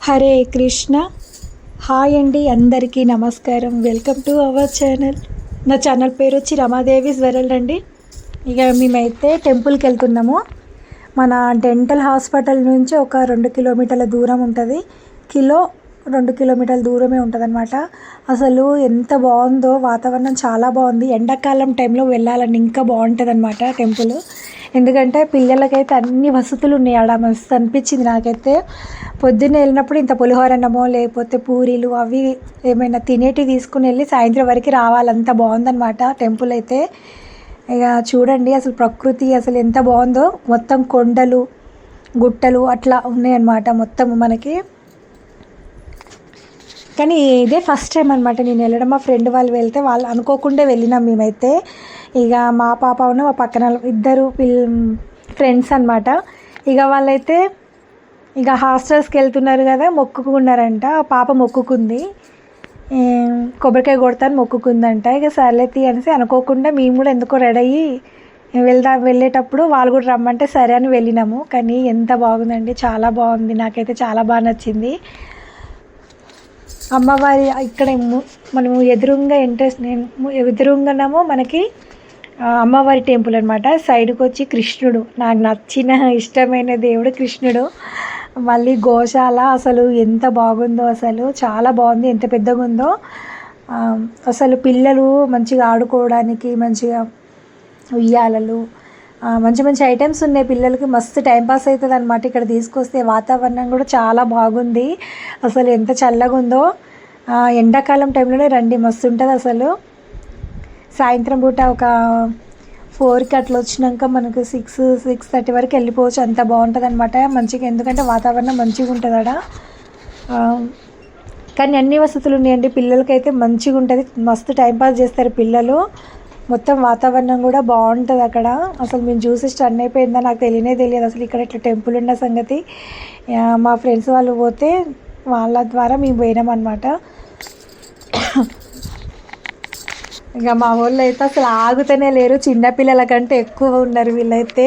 Hare Krishna. Hi అండి, అందరికీ నమస్కారం. Welcome to our channel. నా ఛానల్ పేరు వచ్చి రమాదేవిస్ వరల్డ్ అండి. ఇక మేమైతే టెంపుల్కి వెళ్తున్నాము. మన డెంటల్ హాస్పిటల్ నుంచి ఒక 2 కిలోమీటర్ల దూరం ఉంటుంది. 2 కిలోమీటర్ల దూరమే ఉంటుంది అనమాట. అసలు ఎంత బాగుందో, వాతావరణం చాలా బాగుంది. ఎండాకాలం టైంలో వెళ్ళాలని ఇంకా బాగుంటుంది అనమాట టెంపుల్. ఎందుకంటే పిల్లలకైతే అన్ని వసతులు ఉన్నాయి. ఆడ మస్తు అనిపించింది నాకైతే. పొద్దున్నే వెళ్ళినప్పుడు ఇంత పులిహోర అన్నమో లేకపోతే పూరీలు అవి ఏమైనా తినేటివి తీసుకుని వెళ్ళి సాయంత్రం వరకు రావాలంత బాగుందన్నమాట టెంపుల్ అయితే. ఇక చూడండి అసలు ప్రకృతి అసలు ఎంత బాగుందో. మొత్తం కొండలు గుట్టలు అట్లా ఉన్నాయన్నమాట మొత్తం మనకి. కానీ ఇదే ఫస్ట్ టైం అనమాట నేను వెళ్ళడం. మా ఫ్రెండ్ వాళ్ళు వెళ్తే వాళ్ళు అనుకోకుండా వెళ్ళినాం మేమైతే. ఇక మా పాప ఉన్న మా పక్కన ఇద్దరు ఫ్రెండ్స్ అనమాట. ఇక వాళ్ళైతే ఇక హాస్టల్స్కి వెళ్తున్నారు కదా, మొక్కుకున్నారంట. పాప మొక్కుకుంది, కొబ్బరికాయ కొడతాను మొక్కుకుందంట. ఇక సర్లేతి అనేసి అనుకోకుండా మేము కూడా ఎందుకో రెడీ అయ్యి వెళ్ళేటప్పుడు వాళ్ళు కూడా రమ్మంటే సరే అని వెళ్ళినాము. కానీ ఎంత బాగుందండి, చాలా బాగుంది. నాకైతే చాలా బాగా నచ్చింది. అమ్మవారి ఇక్కడ మనము ఎదురుగా ఎదురుగానేమో మనకి అమ్మవారి టెంపుల్ అనమాట. సైడ్కి వచ్చి కృష్ణుడు, నాకు నచ్చిన ఇష్టమైన దేవుడు కృష్ణుడు. మళ్ళీ గోశాల అసలు ఎంత బాగుందో, అసలు చాలా బాగుంది. ఎంత పెద్దగా ఉందో అసలు. పిల్లలు మంచిగా ఆడుకోవడానికి మంచిగా ఉయ్యాలలు, మంచి మంచి ఐటమ్స్ ఉన్నాయి. పిల్లలకి మస్తు టైంపాస్ అవుతుంది అనమాట. ఇక్కడ తీసుకొస్తే వాతావరణం కూడా చాలా బాగుంది. అసలు ఎంత చల్లగా ఉందో. ఎండాకాలం టైంలోనే రండి, మస్తు ఉంటుంది అసలు. సాయంత్రం పూట ఒక 4కి అట్లా వచ్చినాక మనకు 6-6:30 వరకు వెళ్ళిపోవచ్చు. అంత బాగుంటుంది అనమాట మంచిగా. ఎందుకంటే వాతావరణం మంచిగా ఉంటుంది అక్కడ. కానీ అన్ని వసతులు ఉన్నాయండి. పిల్లలకైతే మంచిగా ఉంటుంది, మస్తు టైంపాస్ చేస్తారు పిల్లలు. మొత్తం వాతావరణం కూడా బాగుంటుంది అక్కడ. అసలు మేము చూసి స్టన్ అయిపోయిందా, నాకు తెలియదు అసలు ఇక్కడ ఇట్లా టెంపుల్ ఉన్న సంగతి. మా ఫ్రెండ్స్ వాళ్ళు పోతే వాళ్ళ ద్వారా మేము పోయినామన్నమాట. ఇక మా వాళ్ళు అయితే అసలు ఆగుతూనే లేరు. చిన్నపిల్లల కంటే ఎక్కువ ఉన్నారు వీళ్ళైతే.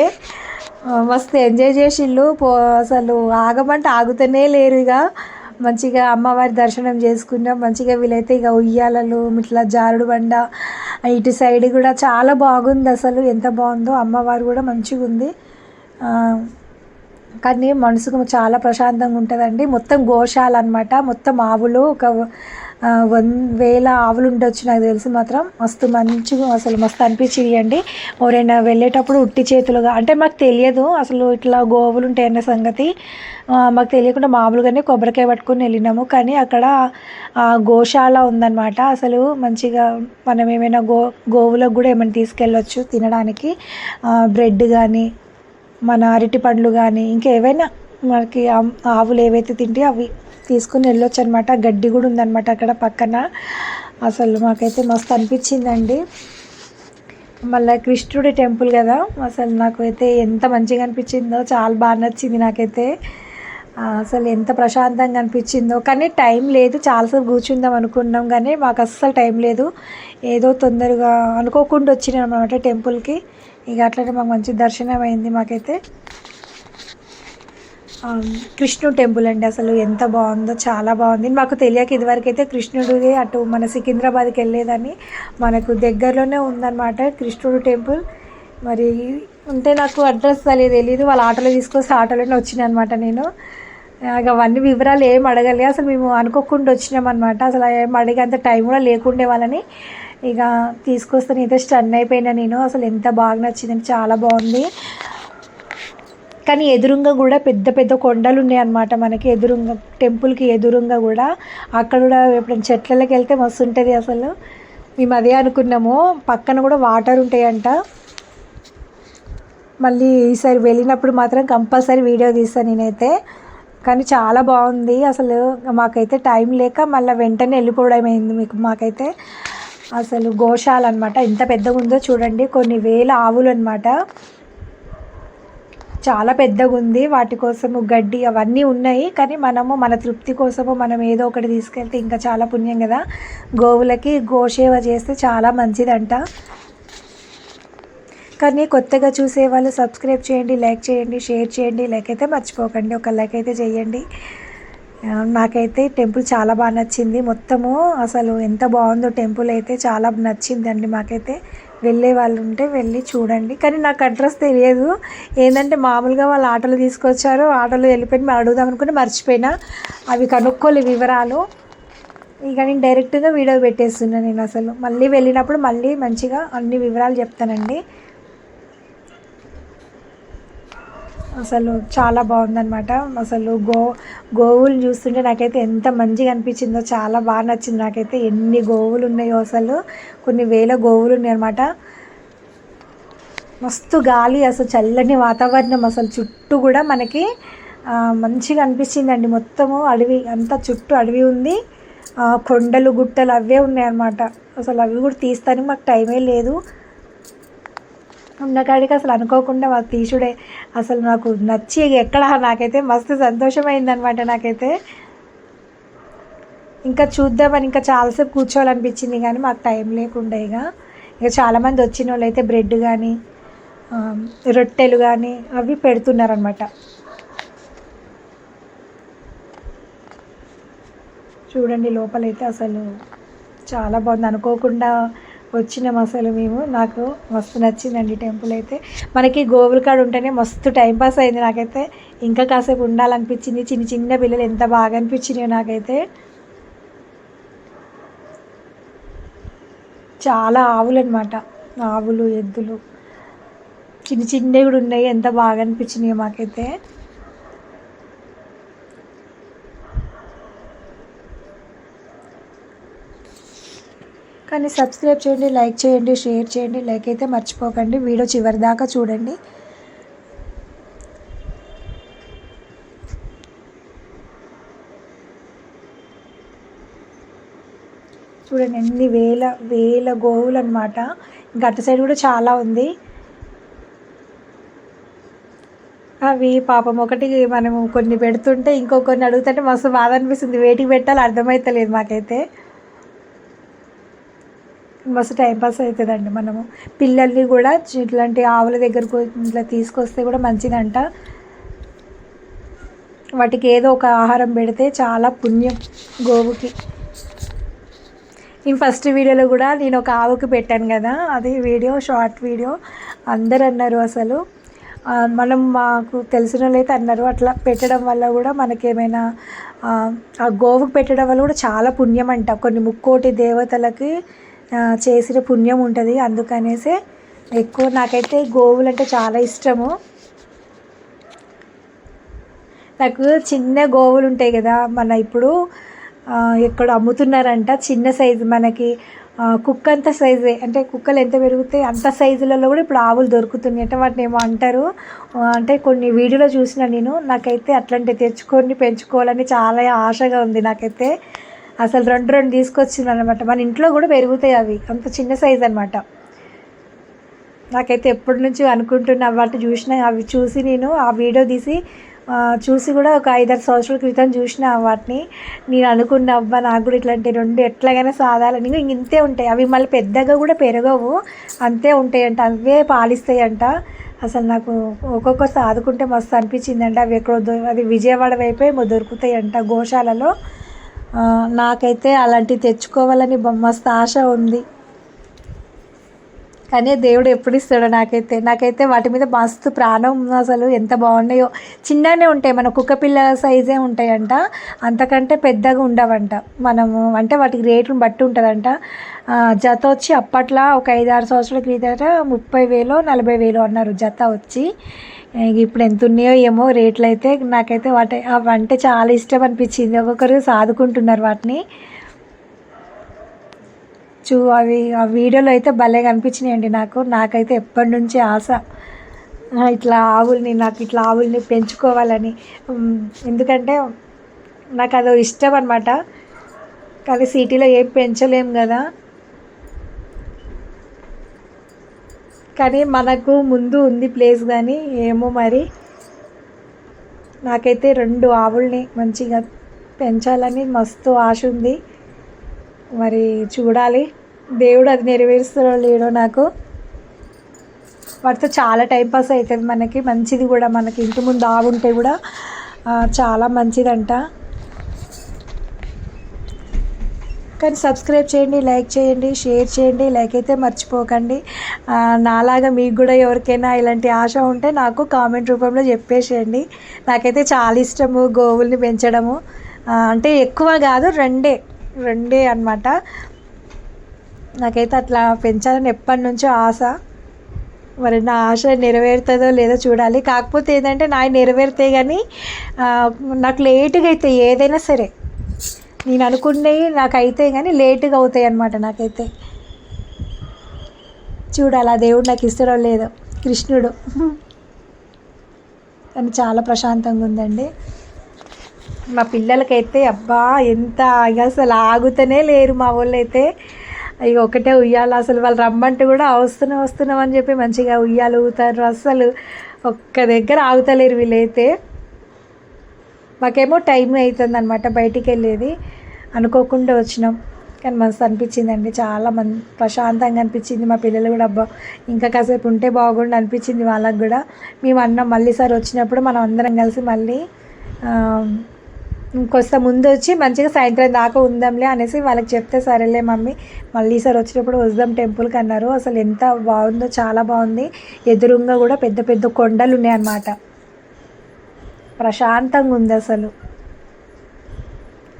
మస్తు ఎంజాయ్ చేసిళ్ళు. అసలు ఆగమంటే ఆగుతూనే లేరు. ఇక మంచిగా అమ్మవారి దర్శనం చేసుకున్నాం మంచిగా. వీళ్ళైతే ఇక ఉయ్యాలలు ఇట్లా జారుడు బండ, ఇటు సైడ్ కూడా చాలా బాగుంది అసలు. ఎంత బాగుందో. అమ్మవారు కూడా మంచిగా ఉంది. కానీ మనసుకు చాలా ప్రశాంతంగా ఉంటుందండి. మొత్తం గోశాల అనమాట. మొత్తం ఆవులు ఒక 1000 ఆవులు ఉండొచ్చు నాకు తెలిసి. మాత్రం మస్తు మంచిగా అసలు మస్తు అనిపించింది. ఎవరైనా వెళ్ళేటప్పుడు ఉట్టి చేతులుగా, అంటే మాకు తెలియదు అసలు ఇట్లా గోవులు ఉంటాయన్న సంగతి. మాకు తెలియకుండా మామూలుగానే కొబ్బరికాయ పట్టుకొని వెళ్ళినాము. కానీ అక్కడ గోశాల ఉందన్నమాట. అసలు మంచిగా మనం ఏమైనా గోవులకు కూడా ఏమైనా తీసుకెళ్ళొచ్చు తినడానికి. బ్రెడ్ కానీ, మన అరటి పండ్లు కానీ, ఇంకేవైనా మనకి ఆవులు ఏవైతే తింటే అవి తీసుకుని వెళ్ళొచ్చు అనమాట. గడ్డి కూడా ఉందన్నమాట అక్కడ పక్కన. అసలు మాకైతే మస్తు అనిపించిందండి. మళ్ళీ కృష్ణుడి టెంపుల్ కదా, అసలు నాకైతే ఎంత మంచిగా అనిపించిందో, చాలా బాగా నచ్చింది నాకైతే. అసలు ఎంత ప్రశాంతంగా అనిపించిందో. కానీ టైం లేదు, చాలాసేపు కూర్చుందాం అనుకున్నాం కానీ మాకు అస్సలు టైం లేదు. ఏదో తొందరగా అనుకోకుండా వచ్చినాం అన్నమాట టెంపుల్కి. ఇక అట్లనే మాకు మంచి దర్శనం అయింది మాకైతే. కృష్ణుడు టెంపుల్ అండి, అసలు ఎంత బాగుందో, చాలా బాగుంది. మాకు తెలియక ఇదివరకు అయితే కృష్ణుడిది అటు మన సికింద్రాబాద్కి వెళ్ళేదని. మనకు దగ్గరలోనే ఉందన్నమాట కృష్ణుడు టెంపుల్. మరి ఉంటే నాకు అడ్రస్ తెలీదు. వాళ్ళ ఆటోలో తీసుకొస్తే ఆటోలోనే వచ్చినాయి అనమాట నేను. ఇక అవన్నీ వివరాలు ఏం అడగలే. అసలు మేము అనుకోకుండా వచ్చినాం అనమాట. అసలు ఏం అడిగేంత టైం కూడా లేకుండే వాళ్ళని. ఇక తీసుకొస్తే నేనైతే స్టన్ అయిపోయినా నేను. అసలు ఎంత బాగా నచ్చిందని, చాలా బాగుంది. కానీ ఎదురుగా కూడా పెద్ద పెద్ద కొండలు ఉన్నాయన్నమాట మనకి. ఎదురుగా టెంపుల్కి ఎదురుగా కూడా అక్కడ కూడా ఎప్పుడైనా చెట్లకి వెళ్తే మస్తు ఉంటుంది అసలు. మేము అదే అనుకున్నాము. పక్కన కూడా వాటర్ ఉంటాయంట. మళ్ళీ ఈసారి వెళ్ళినప్పుడు మాత్రం కంపల్సరీ వీడియో తీస్తాను నేనైతే. కానీ చాలా బాగుంది అసలు. మాకైతే టైం లేక మళ్ళీ వెంటనే వెళ్ళిపోవడం అయింది మాకైతే. అసలు గోశాల అనమాట. ఎంత పెద్దగా ఉందో చూడండి. కొన్ని వేల ఆవులు అనమాట. చాలా పెద్దగా ఉంది. వాటి కోసము గడ్డి అవన్నీ ఉన్నాయి. కానీ మనము మన తృప్తి కోసము మనం ఏదో ఒకటి తీసుకెళ్తే ఇంకా చాలా పుణ్యం కదా. గోవులకి గోసేవ చేస్తే చాలా మంచిదంట. కానీ కొత్తగా చూసే వాళ్ళు సబ్స్క్రైబ్ చేయండి, లైక్ చేయండి, షేర్ చేయండి. లైక్ అయితే మర్చిపోకండి, ఒక లైక్ అయితే చేయండి. నాకైతే టెంపుల్ చాలా బాగా నచ్చింది. మొత్తము అసలు ఎంత బాగుందో టెంపుల్ అయితే చాలా నచ్చిందండి మాకైతే. వెళ్ళే వాళ్ళు ఉంటే వెళ్ళి చూడండి. కానీ నాకు అడ్రస్ తెలియదు. ఏంటంటే మామూలుగా వాళ్ళు ఆటోలో తీసుకొచ్చారు, ఆటోలో వెళ్ళిపోయి మరి అడుగుదాం అనుకుని మర్చిపోయినా. అవి కనుక్కోలే వివరాలు. ఇక నేను డైరెక్ట్గా వీడియో పెట్టేస్తున్నాను. నేను అసలు మళ్ళీ వెళ్ళినప్పుడు మళ్ళీ మంచిగా అన్ని వివరాలు చెప్తానండి. అసలు చాలా బాగుందన్నమాట. అసలు గోవులు చూస్తుంటే నాకైతే ఎంత మంచిగా అనిపించిందో, చాలా బాగా నచ్చింది నాకైతే. ఎన్ని గోవులు ఉన్నాయో అసలు, కొన్ని వేల గోవులు ఉన్నాయి అన్నమాట. మస్తు గాలి, అసలు చల్లని వాతావరణం, అసలు చుట్టూ కూడా మనకి మంచిగా అనిపించిందండి. మొత్తము అడవి అంతా, చుట్టూ అడవి ఉంది, కొండలు గుట్టలు అవే ఉన్నాయన్నమాట. అసలు అవి కూడా తీస్తానికి మాకు టైమే లేదు. ఉన్నకాడికి అసలు అనుకోకుండా వాళ్ళు తీసుడే. అసలు నాకు నచ్చి ఎక్కడ నాకైతే మస్తు సంతోషమైందనమాట నాకైతే. ఇంకా చూద్దామని ఇంకా చాలాసేపు కూర్చోవాలనిపించింది, కానీ మాకు టైం లేకుండా ఇక చాలామంది వచ్చిన వాళ్ళు అయితే బ్రెడ్ కానీ రొట్టెలు కానీ అవి పెడుతున్నారనమాట. చూడండి లోపలైతే అసలు చాలా బాగుంది. అనుకోకుండా వచ్చినాం అసలు మేము. నాకు మస్తు నచ్చిందండి టెంపుల్ అయితే. మనకి గోవుల కాడ ఉంటేనే మస్తు టైంపాస్ అయింది నాకైతే. ఇంకా కాసేపు ఉండాలనిపించింది. చిన్న చిన్న పిల్లలు ఎంత బాగా అనిపించినాయో నాకైతే. చాలా ఆవులు అనమాట, ఆవులు ఎద్దులు చిన్న చిన్నవి కూడా ఉన్నాయి. ఎంత బాగా అనిపించినాయో మాకైతే. కానీ సబ్స్క్రైబ్ చేయండి, లైక్ చేయండి, షేర్ చేయండి. లైక్ అయితే మర్చిపోకండి. వీడియో చివరి దాకా చూడండి. చూడండి ఎన్ని వేల వేల గోవులు అనమాట. ఇంకా అటు సైడ్ కూడా చాలా ఉంది. అవి పాపం ఒకటి మనము కొన్ని పెడుతుంటే ఇంకో కొన్ని అడుగుతుంటే మస్తు బాధ అనిపిస్తుంది. వేటికి పెట్టాలో అర్థమవుతలేదు మాకైతే. మస్తు టైంపాస్ అవుతుందండి. మనము పిల్లల్ని కూడా ఇట్లాంటి ఆవుల దగ్గరకు ఇట్లా తీసుకొస్తే కూడా మంచిదంట. వాటికి ఏదో ఒక ఆహారం పెడితే చాలా పుణ్యం గోవుకి. నేను ఫస్ట్ వీడియోలో కూడా నేను ఒక ఆవుకి పెట్టాను కదా, అది వీడియో, షార్ట్ వీడియో. అందరు అన్నారు అసలు, మనం మాకు తెలిసిన వాళ్ళు అయితే అన్నారు అట్లా పెట్టడం వల్ల కూడా మనకేమైనా ఆ గోవుకి పెట్టడం వల్ల కూడా చాలా పుణ్యం అంట. కొన్ని ముక్కోటి దేవతలకి చేసిన పుణ్యం ఉంటుంది. అందుకనేసి ఎక్కువ నాకైతే గోవులు అంటే చాలా ఇష్టము. నాకు చిన్న గోవులు ఉంటాయి కదా, మన ఇప్పుడు ఎక్కడ అమ్ముతున్నారంట చిన్న సైజు, మనకి కుక్క అంత సైజే, అంటే కుక్కలు ఎంత పెరుగుతాయి అంత సైజులలో కూడా ఇప్పుడు ఆవులు దొరుకుతున్నాయి అంటే. వాటిని ఏమో అంటారు అంటే, కొన్ని వీడియోలో చూసిన నేను. నాకైతే అట్లాంటివి తెచ్చుకొని పెంచుకోవాలని చాలా ఆశగా ఉంది నాకైతే. అసలు రెండు తీసుకొచ్చింది అనమాట. మన ఇంట్లో కూడా పెరుగుతాయి అవి, అంత చిన్న సైజు అనమాట. నాకైతే ఎప్పటి నుంచి అనుకుంటున్నా వాటిని చూసిన, అవి చూసి నేను ఆ వీడియో తీసి చూసి కూడా ఒక 5-6 సంవత్సరాల క్రితం చూసిన వాటిని. నేను అనుకున్న అబ్బా నాకు కూడా ఇట్లాంటి రెండు ఎట్లాగైనా సాధాలని. ఇంతే ఉంటాయి అవి, మళ్ళీ పెద్దగా కూడా పెరగవు, అంతే ఉంటాయంట, అవే పాలిస్తాయంట. అసలు నాకు ఒక్కొక్క సాదుకుంటే మస్తు అనిపించిందంట. అవి ఎక్కడో అది విజయవాడ వైపే దొరుకుతాయంట గోశాలలో. నాకైతే అలాంటివి తెచ్చుకోవాలని మస్తు ఆశ ఉంది, కానీ దేవుడు ఎప్పుడు ఇస్తాడో నాకైతే వాటి మీద మస్తు ప్రాణం. అసలు ఎంత బాగున్నాయో. చిన్నగానే ఉంటాయి, మన కుక్క పిల్లల సైజే ఉంటాయంట, అంతకంటే పెద్దగా ఉండవంట. మనము అంటే వాటికి రేట్లను బట్టి ఉంటుందంట. జత వచ్చి అప్పట్లో ఒక 5-6 సంవత్సరాల క్రితం 30,000 40,000 అన్నారు జత వచ్చి. ఇప్పుడు ఎంత ఉన్నాయో ఏమో రేట్లు అయితే. నాకైతే అవంటే చాలా ఇష్టం అనిపించింది. ఒక్కొక్కరు సాదుకుంటున్నారు వాటిని. అవి ఆ వీడియోలో అయితే భలే కనిపించినాయండి నాకైతే ఎప్పటి నుంచి ఆశ ఇట్లా ఆవుల్ని పెంచుకోవాలని. ఎందుకంటే నాకు అదో ఇష్టం అనమాట. కానీ సిటీలో ఏం పెంచలేం కదా. కానీ మనకు ముందు ఉంది ప్లేస్, కానీ ఏమో మరి. నాకైతే 2 ఆవుల్ని మంచిగా పెంచాలని మస్తు ఆశ ఉంది. మరి చూడాలి దేవుడు అది నెరవేరుస్తాడో లేడో. నాకు వాటితో చాలా టైంపాస్ అవుతుంది మనకి, మంచిది కూడా. మనకి ఇంటి ముందు ఆవు ఉంటే కూడా చాలా మంచిదంట. కానీ సబ్స్క్రైబ్ చేయండి, లైక్ చేయండి, షేర్ చేయండి. లైక్ అయితే మర్చిపోకండి. నాలాగా మీకు కూడా ఎవరికైనా ఇలాంటి ఆశ ఉంటే నాకు కామెంట్ రూపంలో చెప్పేసేయండి. నాకైతే చాలా ఇష్టము గోవుల్ని పెంచడము. అంటే ఎక్కువ కాదు, రెండే అన్నమాట. నాకైతే అట్లా పెంచాలని ఎప్పటి నుంచో ఆశ. మరి నా ఆశ నెరవేరుతుందో లేదో చూడాలి. కాకపోతే ఏంటంటే నావి నెరవేరుతాయి కానీ నాకు లేటుగా అవుతాయి ఏదైనా సరే. నేను అనుకునేవి నాకు అవుతాయి కానీ లేటుగా అవుతాయి అన్నమాట. నాకైతే చూడాలి ఆ దేవుడు నాకు ఇస్తాడో లేదో. కృష్ణుడు. కానీ చాలా ప్రశాంతంగా ఉందండి. మా పిల్లలకైతే అబ్బా ఎంత ఇక అసలు ఆగుతూనే లేరు మా వాళ్ళు అయితే. ఇక ఒకటే ఉయ్యాలి. అసలు వాళ్ళు రమ్మంటే కూడా వస్తున్నాం అని చెప్పి మంచిగా ఉయ్యాలు ఊగుతారు. అసలు ఒక్క దగ్గర ఆగుతలేరు వీళ్ళైతే. మాకేమో టైం అవుతుంది అనమాట బయటికి వెళ్ళేది. అనుకోకుండా వచ్చినాం కానీ మస్తు అనిపించిందండి. చాలా ప్రశాంతంగా అనిపించింది. మా పిల్లలు కూడా అబ్బా ఇంకా కాసేపు ఉంటే బాగుండు అనిపించింది వాళ్ళకు కూడా. మేము అన్నాం మళ్ళీ సార్ వచ్చినప్పుడు మనం అందరం కలిసి మళ్ళీ ఇంకొస్త ముందు వచ్చి మంచిగా సాయంత్రం దాకా ఉందాంలే అనేసి వాళ్ళకి చెప్తే సరేలే మమ్మీ మళ్ళీ సార్ వచ్చినప్పుడు వద్దాం టెంపుల్కి అన్నారు. అసలు ఎంత బాగుందో, చాలా బాగుంది. ఎదురుగా కూడా పెద్ద పెద్ద కొండలు ఉన్నాయన్నమాట. ప్రశాంతంగా ఉంది అసలు.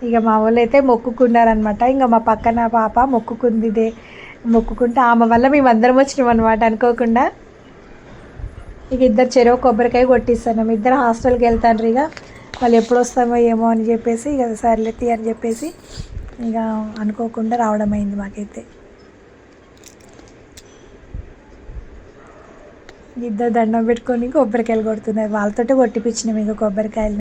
ఇక మా వాళ్ళు అయితే మొక్కుకున్నారనమాట. ఇంకా మా పక్కన పాప మొక్కుకుంటే ఆమె వల్ల మేము అందరం వచ్చినాం అనమాట అనుకోకుండా. ఇక ఇద్దరు చెరువు కొబ్బరికాయ కొట్టిస్తున్నాం. ఇద్దరు హాస్టల్కి వెళ్తాండ్రు. ఇక వాళ్ళు ఎప్పుడు వస్తామో ఏమో అని చెప్పేసి ఇక సర్లెత్తి అని చెప్పేసి ఇక అనుకోకుండా రావడం అయింది మాకైతే. ఇద్దరు దండం పెట్టుకొని కొబ్బరికాయలు కొడుతున్నారు. వాళ్ళతో కొట్టిపించినాం ఇక కొబ్బరికాయలు.